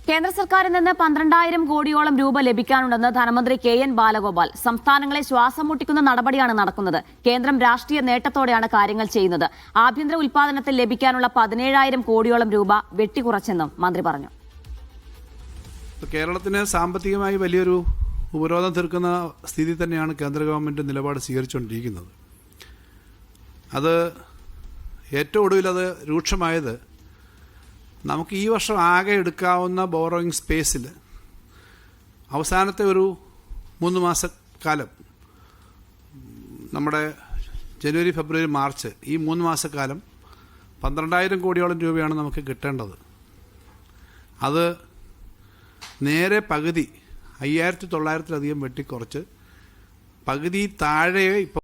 കേന്ദ്ര സർക്കാരിൽ നിന്ന് 12,000 കോടിയോളം രൂപ ലഭിക്കാനുണ്ടെന്ന് ധനമന്ത്രി കെ.എൻ. ബാലഗോപാൽ. സംസ്ഥാനങ്ങളെ ശ്വാസം മുട്ടിക്കുന്ന നടപടിയാണ് നടക്കുന്നത്. കേന്ദ്രം രാഷ്ട്രീയ നേട്ടത്തോടെയാണ് കാര്യങ്ങൾ ചെയ്യുന്നത്. ആഭ്യന്തര ഉൽപാദനത്തിൽ ലഭിക്കാനുള്ള 17,000 കോടിയോളം രൂപ വെട്ടിക്കുറച്ചെന്നും മന്ത്രി പറഞ്ഞു. കേരളത്തിന് സാമ്പത്തികമായി വലിയൊരു ഉപരോധം തീർക്കുന്ന സ്ഥിതി തന്നെയാണ് കേന്ദ്ര ഗവൺമെന്റ് നിലപാട് സ്വീകരിച്ചുകൊണ്ടിരിക്കുന്നത്. അത് ഏറ്റവും ഒടുവിൽ അത് രൂക്ഷമായത് നമുക്ക് ഈ വർഷം ആകെ എടുക്കാവുന്ന ബോറോയിങ് സ്പേസിൽ അവസാനത്തെ ഒരു 3 മാസക്കാലം, നമ്മുടെ ജനുവരി, ഫെബ്രുവരി, മാർച്ച്, ഈ 3 മാസക്കാലം 12,000 കോടിയോളം രൂപയാണ് നമുക്ക് കിട്ടേണ്ടത്. അത് നേരെ പകുതി 5,900-ലധികം വെട്ടിക്കുറച്ച് പകുതി താഴെ ഇപ്പോൾ